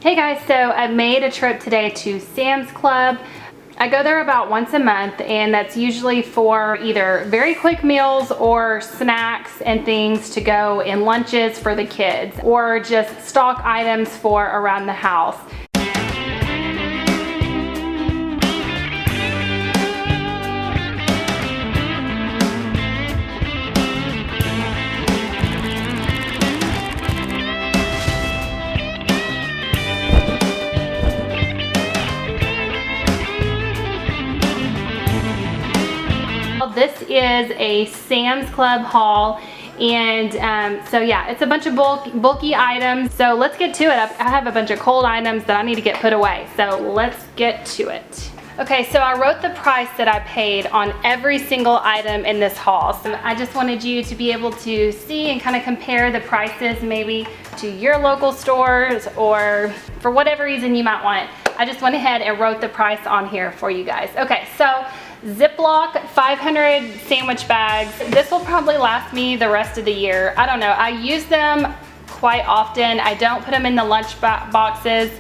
Hey guys, so I made a trip today to Sam's Club. I go there about once a month, and that's usually for either very quick meals or snacks and things to go in lunches for the kids, or just stock items for around the house. This is a Sam's Club haul, and so yeah, it's a bunch of bulky items. So let's get to it. I have a bunch of cold items that I need to get put away, so let's get to it. Okay, so I wrote the price that I paid on every single item in this haul. So I just wanted you to be able to see and kind of compare the prices maybe to your local stores, or for whatever reason you might want. I just went ahead and wrote the price on here for you guys. Okay, so Ziploc 500 sandwich bags. This will probably last me the rest of the year. I don't know. I use them quite often. I don't put them in the lunch boxes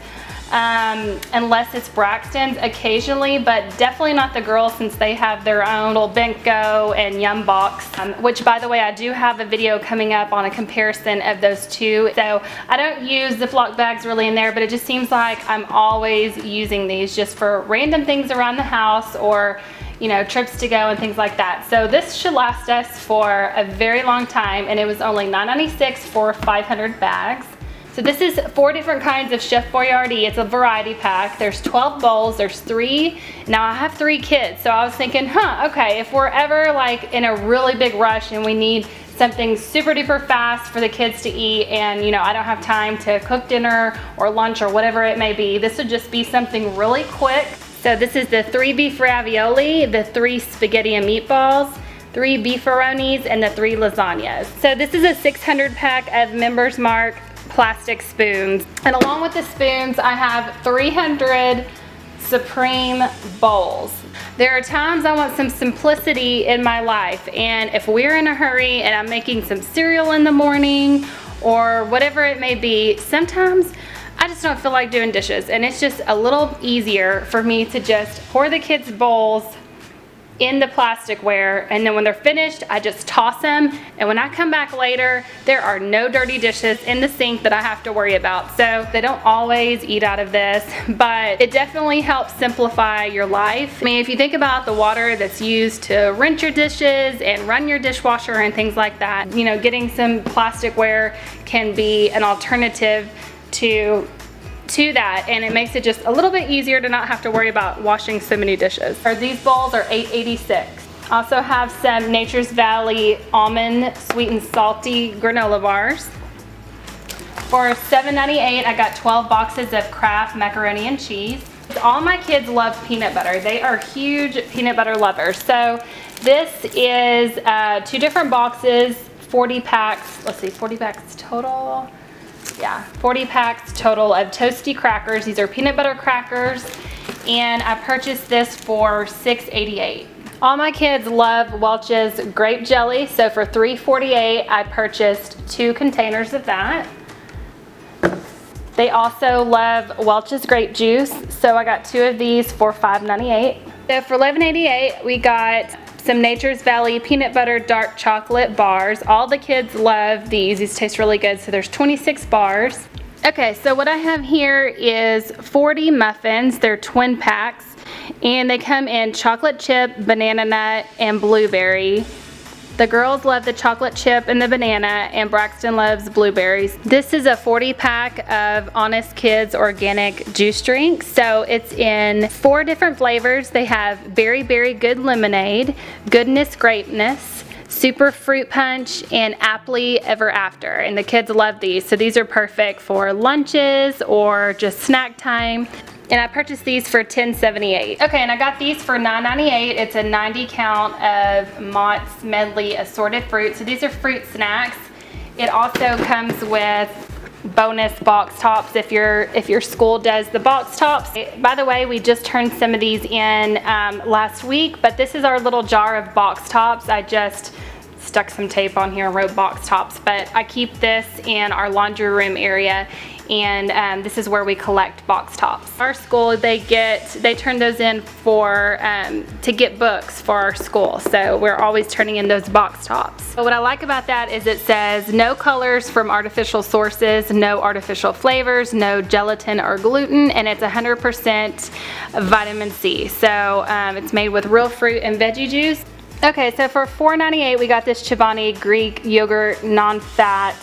unless it's Braxton's occasionally, but definitely not the girls, since they have their own little Benko and Yum box, which, by the way, I do have a video coming up on a comparison of those two. So I don't use Ziploc bags really in there, but it just seems like I'm always using these just for random things around the house, or you know, trips to go and things like that. So this should last us for a very long time, and it was only $9.96 for 500 bags. So this is 4 different kinds of Chef Boyardee. It's a variety pack. There's 12 bowls, there's 3. Now I have 3 kids, so I was thinking, okay, if we're ever like in a really big rush and we need something super duper fast for the kids to eat, and you know, I don't have time to cook dinner or lunch or whatever it may be, this would just be something really quick. So this is the 3 beef ravioli, the 3 spaghetti and meatballs, 3 beefaronis, and the 3 lasagnas. So this is a 600 pack of Members Mark plastic spoons. And along with the spoons, I have 300 Supreme bowls. There are times I want some simplicity in my life, and if we're in a hurry and I'm making some cereal in the morning or whatever it may be, sometimes I just don't feel like doing dishes, and it's just a little easier for me to just pour the kids' bowls in the plasticware, and then when they're finished, I just toss them, and when I come back later, there are no dirty dishes in the sink that I have to worry about. So they don't always eat out of this, but it definitely helps simplify your life. I mean, if you think about the water that's used to rinse your dishes and run your dishwasher and things like that, you know, getting some plasticware can be an alternative to that, and it makes it just a little bit easier to not have to worry about washing so many dishes. These bowls are $8.86. Also have some Nature's Valley almond sweet and salty granola bars. For $7.98, I got 12 boxes of Kraft macaroni and cheese. All my kids love peanut butter. They are huge peanut butter lovers. So this is 2 different boxes, 40 packs. Let's see, 40 packs total. Yeah, 40 packs total of toasty crackers. These are peanut butter crackers, and I purchased this for $6.88. All my kids love Welch's grape jelly, so for $3.48 I purchased 2 containers of that. They also love Welch's grape juice, so I got 2 of these for $5.98. So for $11.88 we got some Nature's Valley peanut butter dark chocolate bars. All the kids love these. These taste really good. So there's 26 bars. Okay, so what I have here is 40 muffins. They're twin packs, and they come in chocolate chip, banana nut, and blueberry. The girls love the chocolate chip and the banana, and Braxton loves blueberries. This is a 40 pack of Honest Kids organic juice drinks. So it's in 4 different flavors. They have Berry Berry Good Lemonade, Goodness Grapeness, Super Fruit Punch, and Appley Ever After. And the kids love these. So these are perfect for lunches or just snack time. And I purchased these for $10.78. Okay, and I got these for $9.98. It's a 90 count of Mott's Medley assorted fruit. So these are fruit snacks. It also comes with bonus box tops if your school does the box tops. By the way, we just turned some of these in last week, but this is our little jar of box tops. I just stuck some tape on here and wrote box tops, but I keep this in our laundry room area, and this is where we collect box tops. Our school, they turn those in for to get books for our school, so we're always turning in those box tops. But what I like about that is it says no colors from artificial sources, no artificial flavors, no gelatin or gluten, and it's 100% vitamin C. So it's made with real fruit and veggie juice. Okay, so for $4.98 we got this Chobani Greek yogurt, non-fat,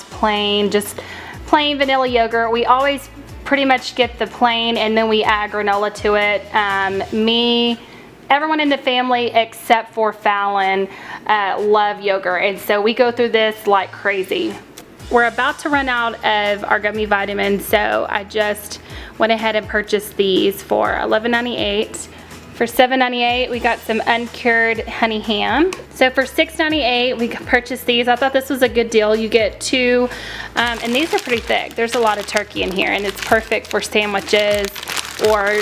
just plain vanilla yogurt. We always pretty much get the plain and then we add granola to it. Everyone in the family except for Fallon love yogurt, and so we go through this like crazy. We're about to run out of our gummy vitamins, so I just went ahead and purchased these for $11.98. For $7.98 we got some Uncured Honey Ham. So for $6.98 we purchased these. I thought this was a good deal. You get two, and these are pretty thick. There's a lot of turkey in here, and it's perfect for sandwiches, or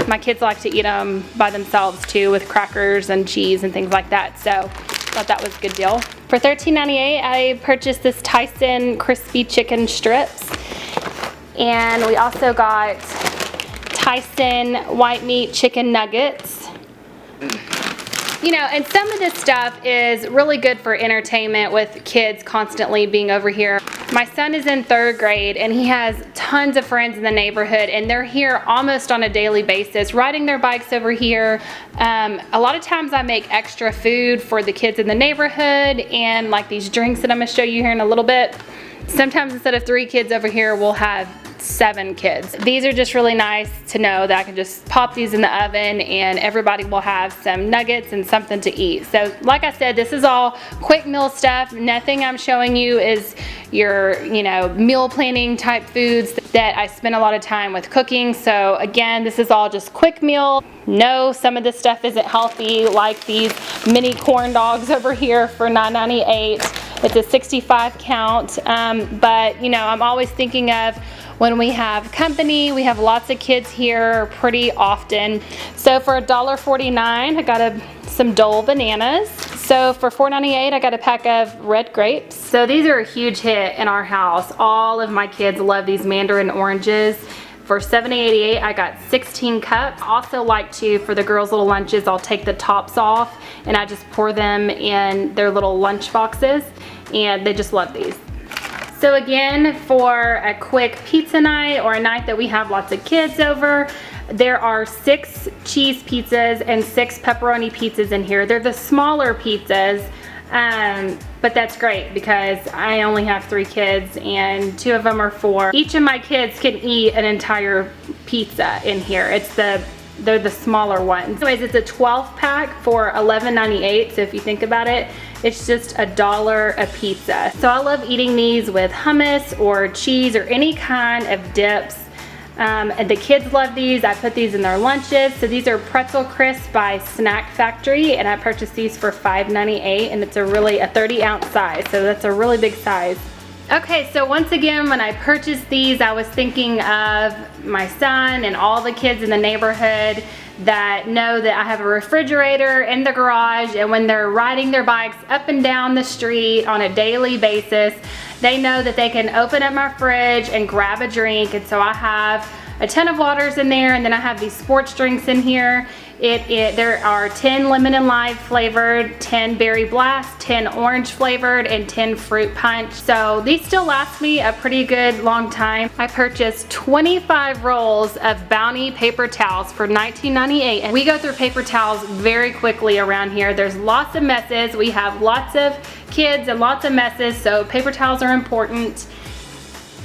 my kids like to eat them by themselves too, with crackers and cheese and things like that. So I thought that was a good deal. For $13.98 I purchased this Tyson crispy chicken strips, and we also got Tyson white meat chicken nuggets. You know, and some of this stuff is really good for entertainment with kids constantly being over here. My son is in 3rd grade and he has tons of friends in the neighborhood, and they're here almost on a daily basis, riding their bikes over here. A lot of times I make extra food for the kids in the neighborhood, and like these drinks that I'm gonna show you here in a little bit. Sometimes instead of 3 kids over here, we'll have 7 kids. These are just really nice to know that I can just pop these in the oven and everybody will have some nuggets and something to eat. So like I said, this is all quick meal stuff. Nothing I'm showing you is your, you know, meal planning type foods that I spend a lot of time with cooking. So again, this is all just quick meal. No, some of this stuff isn't healthy, like these mini corn dogs over here for $9.98. It's a 65 count, but you know, I'm always thinking of when we have company. We have lots of kids here pretty often. So for $1.49 I got some Dole bananas. So for $4.98 I got a pack of red grapes. So these are a huge hit in our house. All of my kids love these mandarin oranges. For $7.88 I got 16 cups. Also like to, for the girls' little lunches, I'll take the tops off and I just pour them in their little lunch boxes, and they just love these. So again, for a quick pizza night or a night that we have lots of kids over, there are 6 cheese pizzas and 6 pepperoni pizzas in here. They're the smaller pizzas, but that's great because I only have 3 kids and 2 of them are 4. Each of my kids can eat an entire pizza in here. They're the smaller ones. Anyways, it's a 12 pack for $11.98. So if you think about it, it's just $1 a pizza. So I love eating these with hummus or cheese or any kind of dips. And the kids love these. I put these in their lunches. So these are Pretzel Crisps by Snack Factory, and I purchased these for $5.98, and it's a 30-ounce size. So that's a really big size. Okay, so once again, when I purchased these, I was thinking of my son and all the kids in the neighborhood that know that I have a refrigerator in the garage, and when they're riding their bikes up and down the street on a daily basis, they know that they can open up my fridge and grab a drink. And so I have a ton of waters in there, and then I have these sports drinks in here. There are 10 lemon and lime flavored, 10 berry blast, 10 orange flavored, and 10 fruit punch. So these still last me a pretty good long time. I purchased 25 rolls of Bounty paper towels for $19.98, and we go through paper towels very quickly around here. There's lots of messes. We have lots of kids and lots of messes, so paper towels are important.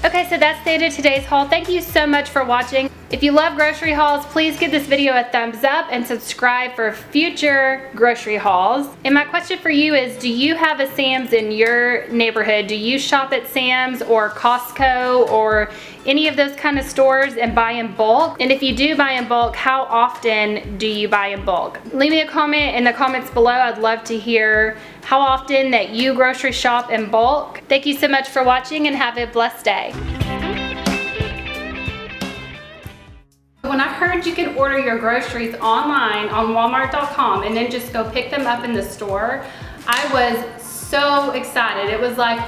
Okay, so that's the end of today's haul. Thank you so much for watching. If you love grocery hauls, please give this video a thumbs up and subscribe for future grocery hauls. And my question for you is, do you have a Sam's in your neighborhood? Do you shop at Sam's or Costco or any of those kind of stores and buy in bulk? And if you do buy in bulk, how often do you buy in bulk? Leave me a comment in the comments below. I'd love to hear how often that you grocery shop in bulk. Thank you so much for watching, and have a blessed day. When I heard you could order your groceries online on Walmart.com and then just go pick them up in the store, I was so excited. It was like,